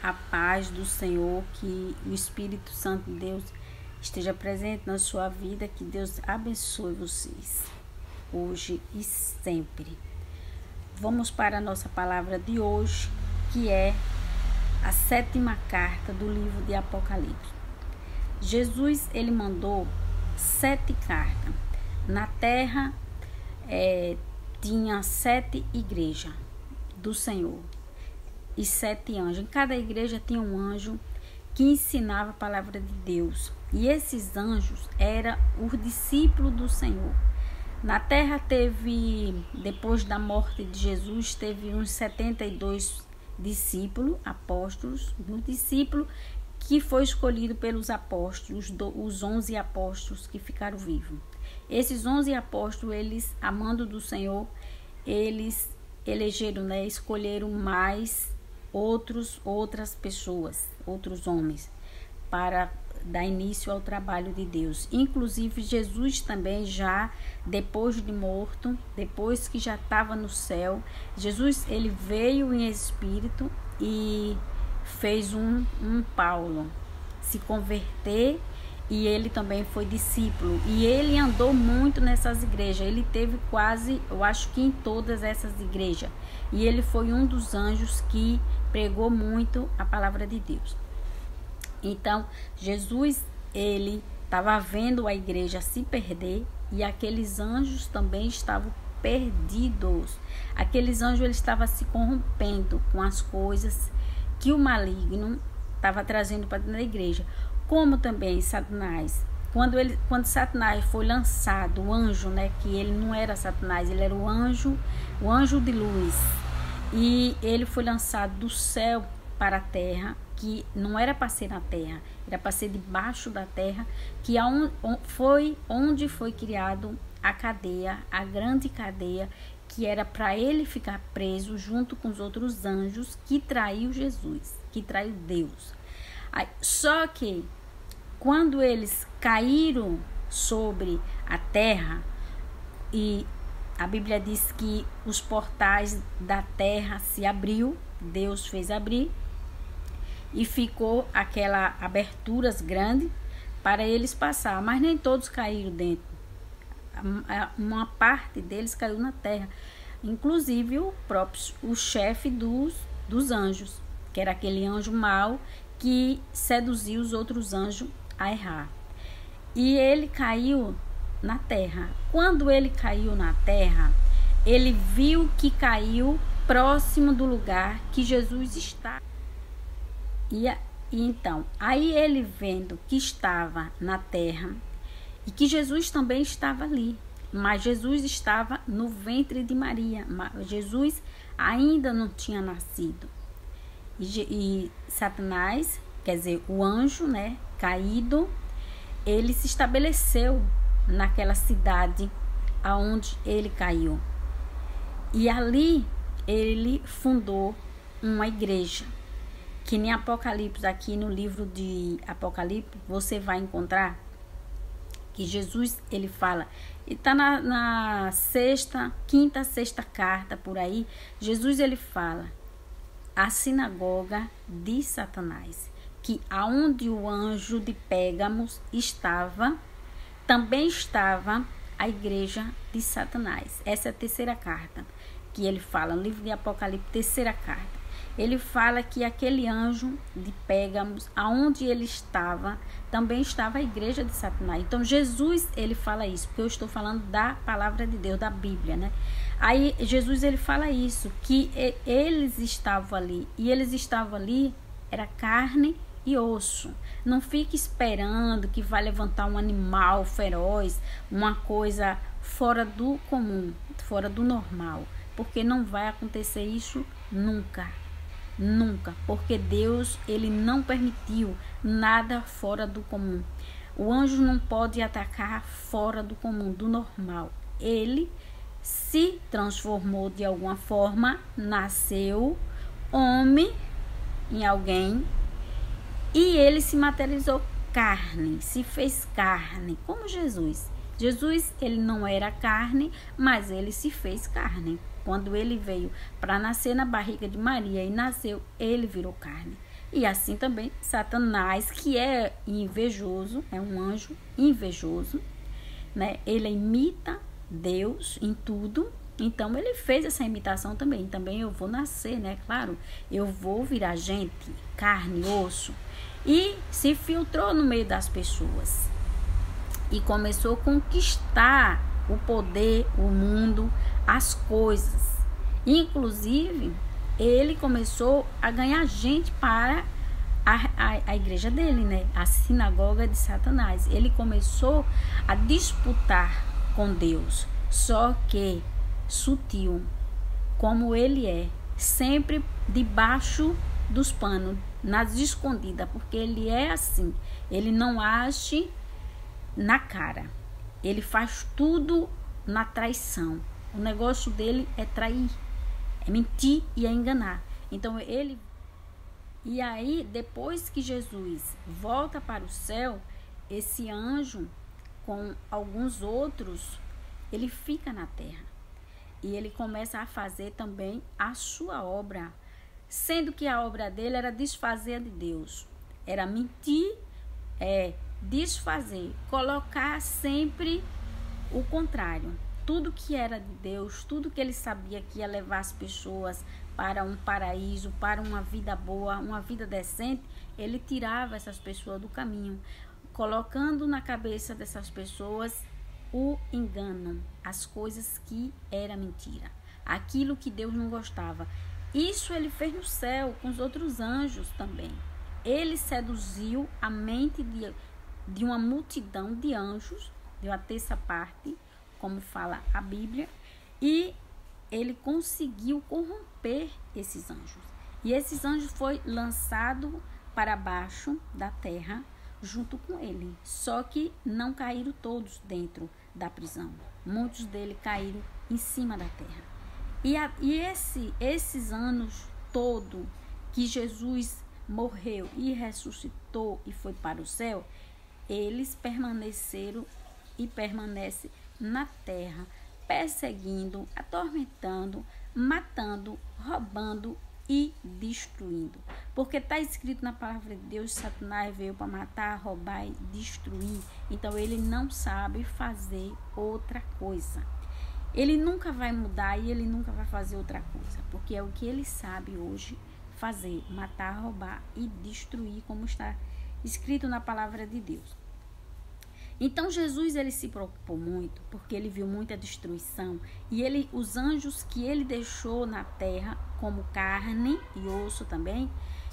A paz do Senhor, que o Espírito Santo de Deus esteja presente na sua vida, que Deus abençoe vocês, hoje e sempre. Vamos para a nossa palavra de hoje, que é a 7ª carta do livro de Apocalipse. Jesus, ele mandou 7 cartas. Na terra tinha 7 igrejas do Senhor e 7 anjos. Em cada igreja tinha um anjo que ensinava a palavra de Deus. E esses anjos eram os discípulos do Senhor. Na terra teve, depois da morte de Jesus, teve uns 72 discípulos, apóstolos, um discípulo que foi escolhido pelos apóstolos, os 11 apóstolos que ficaram vivos. Esses 11 apóstolos, eles, amando do Senhor, eles elegeram, escolheram mais outras pessoas, outros homens, para dar início ao trabalho de Deus. Inclusive Jesus também, já depois de morto, depois que já estava no céu, Jesus, ele veio em espírito e fez um Paulo se converter, e ele também foi discípulo, e ele andou muito nessas igrejas. Ele teve quase, eu acho que em todas essas igrejas, e ele foi um dos anjos que pregou muito a palavra de Deus. Então Jesus, ele estava vendo a igreja se perder, e aqueles anjos também estavam perdidos. Aqueles anjos, eles estavam se corrompendo com as coisas que o maligno estava trazendo para dentro da igreja. Como também Satanás, quando Satanás foi lançado, o anjo, que ele não era Satanás, ele era o anjo de luz, e ele foi lançado do céu para a terra, que não era para ser na terra, era para ser debaixo da terra, que foi onde foi criado a cadeia, a grande cadeia, que era para ele ficar preso junto com os outros anjos que traiu Jesus, que traiu Deus. Só que quando eles caíram sobre a terra, e a Bíblia diz que os portais da terra se abriu, Deus fez abrir, e ficou aquela aberturas grande para eles passar, mas nem todos caíram dentro. Uma parte deles caiu na terra, inclusive o chefe dos anjos, que era aquele anjo mau que seduziu os outros anjos a errar. E ele caiu na terra. Quando ele caiu na terra, ele viu que caiu próximo do lugar que Jesus está. E então, aí ele, vendo que estava na terra e que Jesus também estava ali, mas Jesus estava no ventre de Maria, Jesus ainda não tinha nascido. E Satanás, quer dizer, o anjo, caído, ele se estabeleceu naquela cidade aonde ele caiu. E ali ele fundou uma igreja, que em Apocalipse, aqui no livro de Apocalipse, você vai encontrar que Jesus, ele fala, e está na quinta, sexta carta, por aí, Jesus, ele fala, a sinagoga de Satanás, que aonde o anjo de Pérgamos estava, também estava a igreja de Satanás. Essa é a 3ª carta que ele fala, no livro de Apocalipse, 3ª carta. Ele fala que aquele anjo de Pérgamos, aonde ele estava, também estava a igreja de Satanás. Então Jesus, ele fala isso, porque eu estou falando da palavra de Deus, da Bíblia, Aí Jesus, ele fala isso, que eles estavam ali, e eles estavam ali, era carne e osso. Não fique esperando que vai levantar um animal feroz, uma coisa fora do comum, fora do normal, porque não vai acontecer isso nunca. Nunca, porque Deus, ele não permitiu nada fora do comum. O anjo não pode atacar fora do comum, do normal. Ele se transformou de alguma forma, nasceu homem em alguém, e ele se materializou carne, se fez carne, como Jesus. Jesus, ele não era carne, mas ele se fez carne. Quando ele veio para nascer na barriga de Maria e nasceu, ele virou carne. E assim também Satanás, que é invejoso, é um anjo invejoso, né? Ele imita Deus em tudo. Então ele fez essa imitação também. Também eu vou nascer, né? Claro, eu vou virar gente, carne, osso. E se filtrou no meio das pessoas. E começou a conquistar o poder, o mundo, as coisas. Inclusive, ele começou a ganhar gente para a igreja dele, né? A sinagoga de Satanás. Ele começou a disputar com Deus. Só que sutil, como ele é, sempre debaixo dos panos, nas escondidas, porque ele é assim, ele não age na cara, ele faz tudo na traição. O negócio dele é trair, é mentir e é enganar. Então ele... E aí, depois que Jesus volta para o céu, esse anjo, com alguns outros, ele fica na terra. E ele começa a fazer também a sua obra, sendo que a obra dele era desfazer de Deus. Era mentir, desfazer, colocar sempre o contrário. Tudo que era de Deus, tudo que ele sabia que ia levar as pessoas para um paraíso, para uma vida boa, uma vida decente, ele tirava essas pessoas do caminho, colocando na cabeça dessas pessoas o engano, as coisas que era mentira, aquilo que Deus não gostava. Isso ele fez no céu com os outros anjos também. Ele seduziu a mente de uma multidão de anjos, de uma terça parte, como fala a Bíblia, e ele conseguiu corromper esses anjos. E esses anjos foi lançado para baixo da terra junto com ele. Só que não caíram todos dentro da prisão. Muitos deles caíram em cima da terra. Esses anos todo que Jesus morreu e ressuscitou e foi para o céu, eles permaneceram e permanecem na terra, perseguindo, atormentando, matando, roubando e destruindo. Porque está escrito na palavra de Deus, Satanás veio para matar, roubar e destruir. Então ele não sabe fazer outra coisa. Ele nunca vai mudar e ele nunca vai fazer outra coisa, porque é o que ele sabe hoje fazer: matar, roubar e destruir, como está escrito na palavra de Deus. Então Jesus, ele se preocupou muito, porque ele viu muita destruição, e os anjos que ele deixou na terra, como carne e osso também,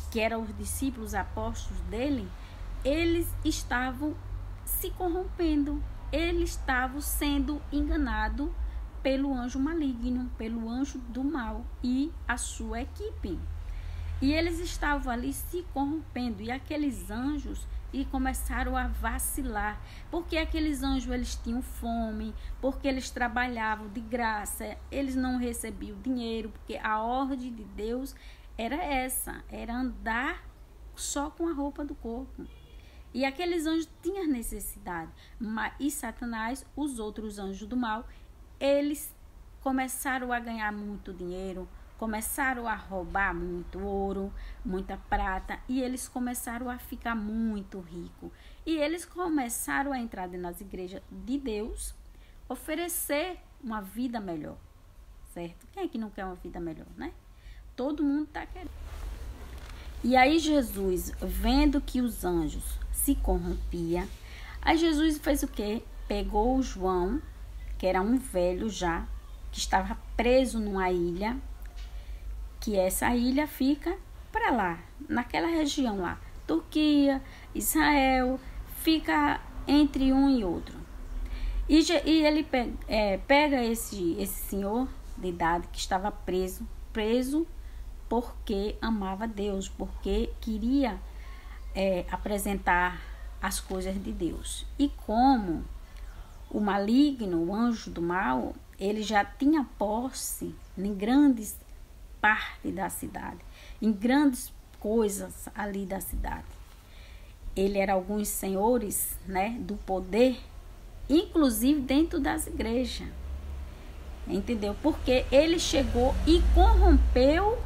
que eram os discípulos apóstolos dele, eles estavam se corrompendo, eles estavam sendo enganados pelo anjo maligno, pelo anjo do mal e a sua equipe. E eles estavam ali se corrompendo, e aqueles anjos começaram a vacilar, porque aqueles anjos, eles tinham fome, porque eles trabalhavam de graça, eles não recebiam dinheiro, porque a ordem de Deus era essa, era andar só com a roupa do corpo. E aqueles anjos tinham necessidade, e Satanás, os outros anjos do mal, eles começaram a ganhar muito dinheiro, começaram a roubar muito ouro, muita prata, e eles começaram a ficar muito ricos. E eles começaram a entrar nas igrejas de Deus, oferecer uma vida melhor, certo? Quem é que não quer uma vida melhor, né? Todo mundo está querendo. E aí Jesus, vendo que os anjos se corrompiam, aí Jesus fez o quê? Pegou o João, que era um velho já, que estava preso numa ilha, que essa ilha fica para lá, naquela região lá, Turquia, Israel, fica entre um e outro. E ele pega esse senhor de idade que estava preso porque amava Deus, porque queria apresentar as coisas de Deus. E como o maligno, o anjo do mal, ele já tinha posse em grandes parte da cidade, em grandes coisas ali da cidade. Ele era alguns senhores, né, do poder, inclusive dentro das igrejas. Entendeu? Porque ele chegou e corrompeu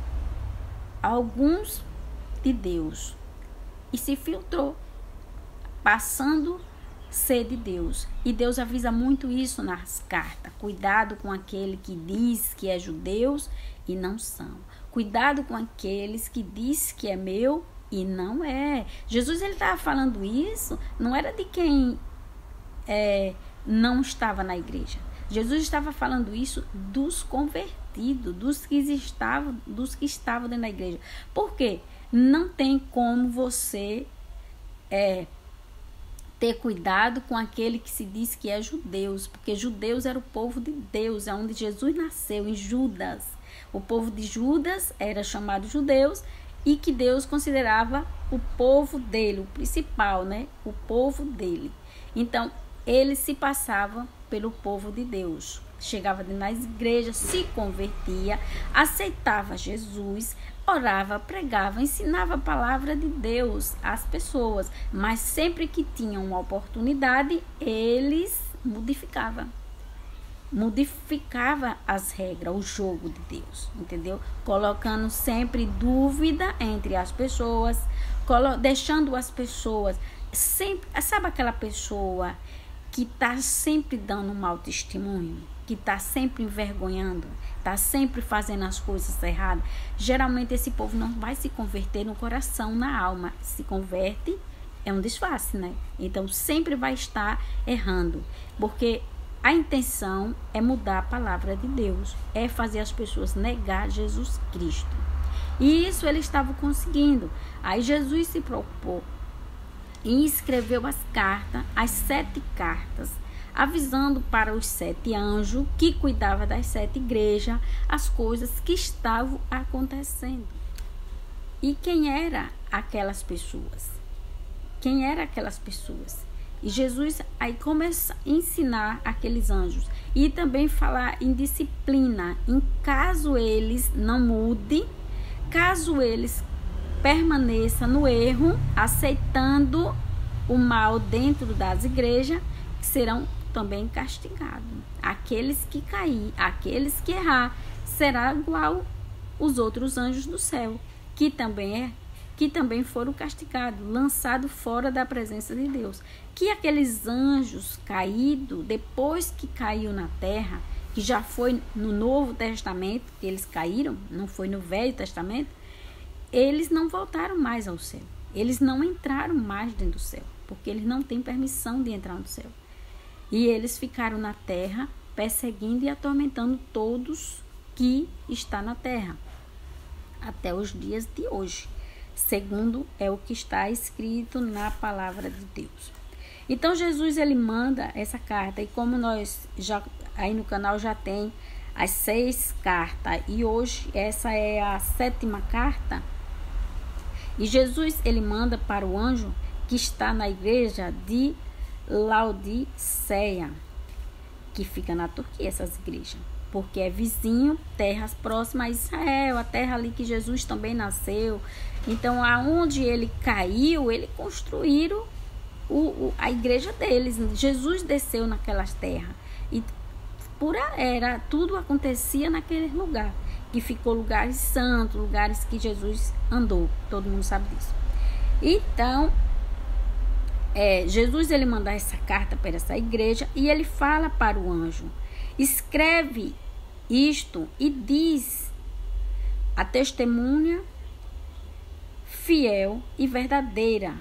alguns de Deus e se filtrou, passando ser de Deus. E Deus avisa muito isso nas cartas. Cuidado com aquele que diz que é judeus e não são. Cuidado com aqueles que diz que é meu e não é. Jesus, ele estava falando isso, não era de quem não estava na igreja. Jesus estava falando isso dos convertidos, dos que estavam dentro da igreja. Por quê? Não tem como você ter cuidado com aquele que se diz que é judeus, porque judeus era o povo de Deus, é onde Jesus nasceu, em Judas. O povo de Judas era chamado judeus e que Deus considerava o povo dele, o principal, né? O povo dele. Então, ele se passava pelo povo de Deus. Chegava nas igrejas, se convertia, aceitava Jesus, orava, pregava, ensinava a palavra de Deus às pessoas. Mas sempre que tinham uma oportunidade, eles modificavam as regras, o jogo de Deus, entendeu? Colocando sempre dúvida entre as pessoas, deixando as pessoas sempre, sabe aquela pessoa que está sempre dando um mau testemunho, que está sempre envergonhando, está sempre fazendo as coisas erradas? Geralmente esse povo não vai se converter no coração, na alma. Se converte, é um disfarce, né? Então sempre vai estar errando, porque a intenção é mudar a palavra de Deus, é fazer as pessoas negar Jesus Cristo. E isso ele estava conseguindo. Aí Jesus se propôs e escreveu as 7 cartas, avisando para os 7 anjos que cuidavam das 7 igrejas as coisas que estavam acontecendo. E quem eram aquelas pessoas? E Jesus aí começa a ensinar aqueles anjos e também falar em disciplina, em caso eles não mudem, caso eles permaneçam no erro, aceitando o mal dentro das igrejas, serão também castigados. Aqueles que cair, aqueles que errar, será igual os outros anjos do céu, que também foram castigados, lançados fora da presença de Deus. Que aqueles anjos caídos, depois que caiu na terra, que já foi no Novo Testamento, que eles caíram, não foi no Velho Testamento, eles não voltaram mais ao céu. Eles não entraram mais dentro do céu, porque eles não têm permissão de entrar no céu. E eles ficaram na terra, perseguindo e atormentando todos que estão na terra, até os dias de hoje, segundo é o que está escrito na palavra de Deus. Então Jesus, ele manda essa carta, e como nós já aí no canal já tem as 6 cartas, e hoje essa é a 7ª carta, e Jesus, ele manda para o anjo que está na igreja de Laodiceia, que fica na Turquia, essas igrejas, porque é vizinho, terras próximas a Israel, a terra ali que Jesus também nasceu. Então, aonde ele caiu, ele construíram a igreja deles. Jesus desceu naquelas terras e tudo acontecia naquele lugar, que ficou lugares santos, lugares que Jesus andou, todo mundo sabe disso. Então, Jesus, ele manda essa carta para essa igreja e ele fala para o anjo: escreve isto e diz a testemunha fiel e verdadeira,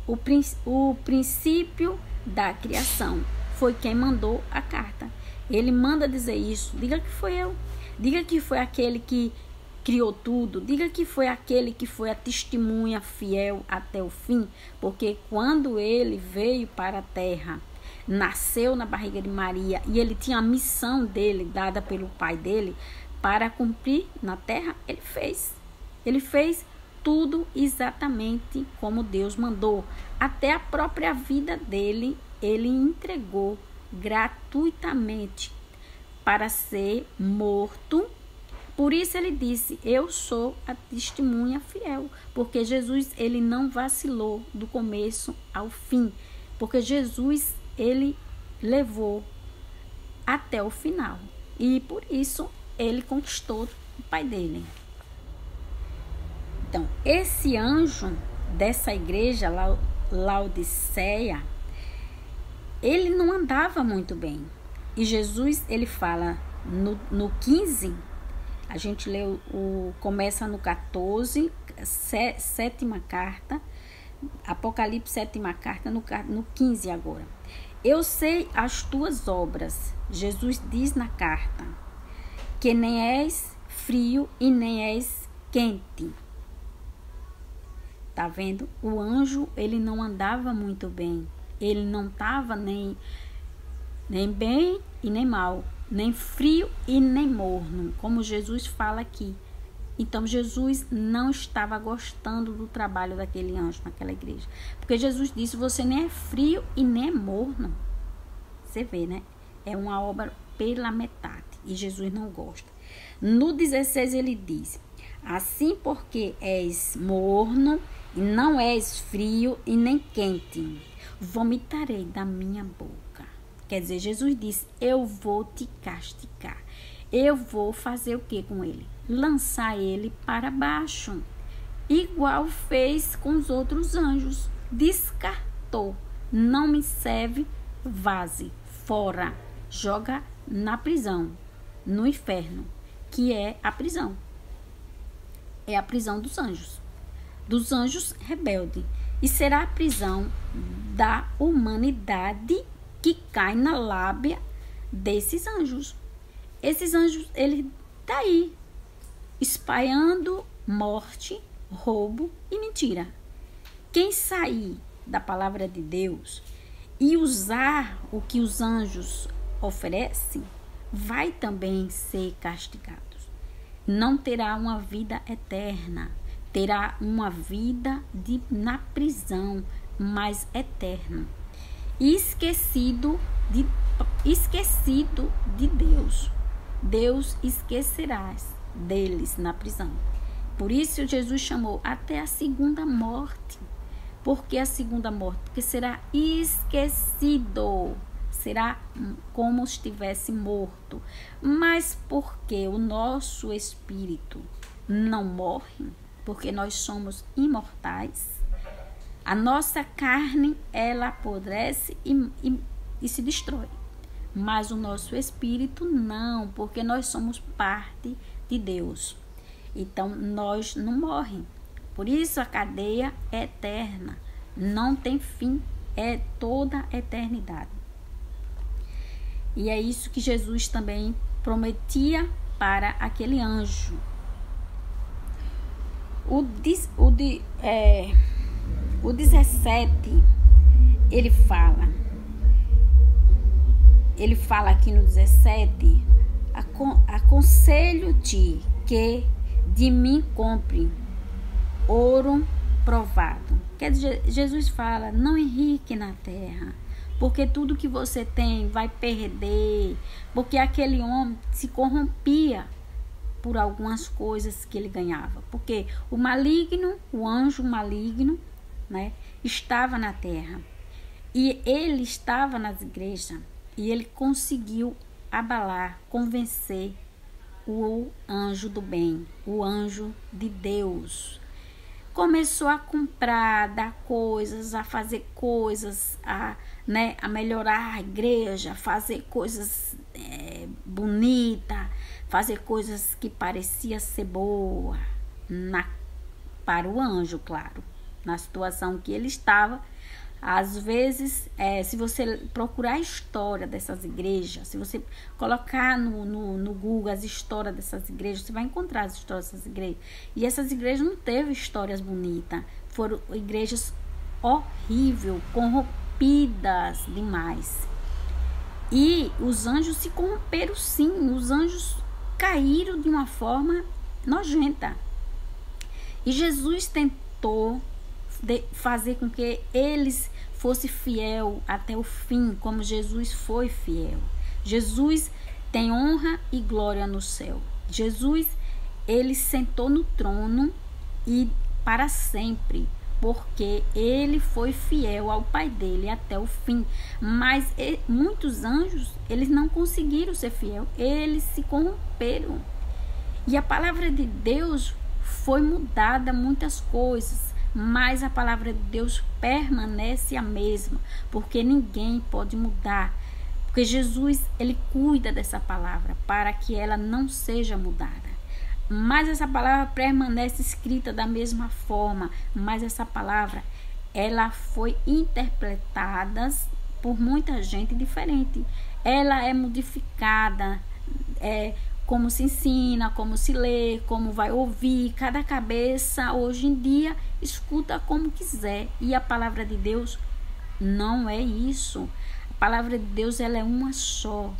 o princípio da criação. Foi quem mandou a carta. Ele manda dizer isso. Diga que foi eu. Diga que foi aquele que criou tudo. Diga que foi aquele que foi a testemunha fiel até o fim. Porque quando ele veio para a terra, nasceu na barriga de Maria, e ele tinha a missão dele, dada pelo pai dele, para cumprir na terra, ele fez. Ele fez tudo exatamente como Deus mandou. Até a própria vida dele, ele entregou gratuitamente para ser morto. Por isso ele disse: eu sou a testemunha fiel, porque Jesus, ele não vacilou do começo ao fim, porque Jesus, ele levou até o final, e por isso ele conquistou o pai dele. Então, esse anjo dessa igreja, Laodiceia, ele não andava muito bem. E Jesus, ele fala no 15, a gente lê começa no 14, sétima carta, Apocalipse, sétima carta, no 15 agora. Eu sei as tuas obras, Jesus diz na carta, que nem és frio e nem és quente. Tá vendo? O anjo, ele não andava muito bem. Ele não estava nem bem e nem mal, nem frio e nem morno, como Jesus fala aqui. Então, Jesus não estava gostando do trabalho daquele anjo naquela igreja. Porque Jesus disse, você nem é frio e nem é morno. Você vê, né? É uma obra pela metade. E Jesus não gosta. No 16 ele diz, assim porque és morno, e não és frio e nem quente, vomitarei da minha boca. Quer dizer, Jesus disse, eu vou te castigar. Eu vou fazer o que com ele? Lançar ele para baixo. Igual fez com os outros anjos. Descartou. Não me serve, vaze, fora. Joga na prisão, no inferno, que é a prisão. É a prisão dos anjos rebeldes. E será a prisão da humanidade que cai na lábia desses anjos. Esses anjos, ele tá aí, espalhando morte, roubo e mentira. Quem sair da palavra de Deus e usar o que os anjos oferecem, vai também ser castigado. Não terá uma vida eterna, terá uma vida na prisão, mas eterna. Esquecido de Deus. Deus esquecerá deles na prisão. Por isso Jesus chamou até a segunda morte. Por que a segunda morte? Porque será esquecido. Será como se estivesse morto. Mas porque o nosso espírito não morre, porque nós somos imortais, a nossa carne, ela apodrece e se destrói. Mas o nosso espírito não, porque nós somos parte de Deus. Então, nós não morremos. Por isso, a cadeia é eterna. Não tem fim. É toda a eternidade. E é isso que Jesus também prometia para aquele anjo. O 17, ele fala aqui no 17, aconselho-te que de mim compre ouro provado. Quer dizer, Jesus fala, não enrique na terra, porque tudo que você tem vai perder, porque aquele homem se corrompia por algumas coisas que ele ganhava, porque o anjo maligno, né, estava na terra, e ele estava nas igrejas, e ele conseguiu abalar, convencer o anjo do bem, o anjo de Deus. Começou a comprar, a dar coisas, a fazer coisas, a melhorar a igreja, fazer coisas bonitas, fazer coisas que parecia ser boa para o anjo, claro, na situação que ele estava. Às vezes, se você procurar a história dessas igrejas, se você colocar no Google as histórias dessas igrejas, você vai encontrar as histórias dessas igrejas. E essas igrejas não teve histórias bonitas. Foram igrejas horríveis, corrompidas demais. E os anjos se corromperam sim. Os anjos caíram de uma forma nojenta. E Jesus tentou fazer com que eles fossem fiel até o fim, como Jesus foi fiel. Jesus tem honra e glória no céu. Jesus, ele sentou no trono e para sempre, porque ele foi fiel ao Pai dele até o fim. Mas muitos anjos, eles não conseguiram ser fiel, eles se corromperam. E a palavra de Deus foi mudada muitas coisas, mas a palavra de Deus permanece a mesma, porque ninguém pode mudar. Porque Jesus, ele cuida dessa palavra para que ela não seja mudada. Mas essa palavra permanece escrita da mesma forma, mas essa palavra, ela foi interpretada por muita gente diferente. Ela é modificada, como se ensina, como se lê, como vai ouvir. Cada cabeça hoje em dia escuta como quiser. E a palavra de Deus não é isso. A palavra de Deus, ela é uma só.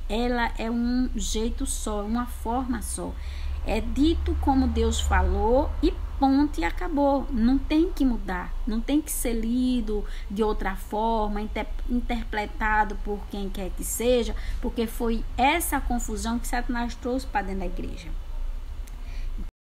Ela é um jeito só, uma forma só. É dito como Deus falou e ponto, e acabou. Não tem que mudar, não tem que ser lido de outra forma, interpretado por quem quer que seja, porque foi essa confusão que Satanás trouxe para dentro da igreja.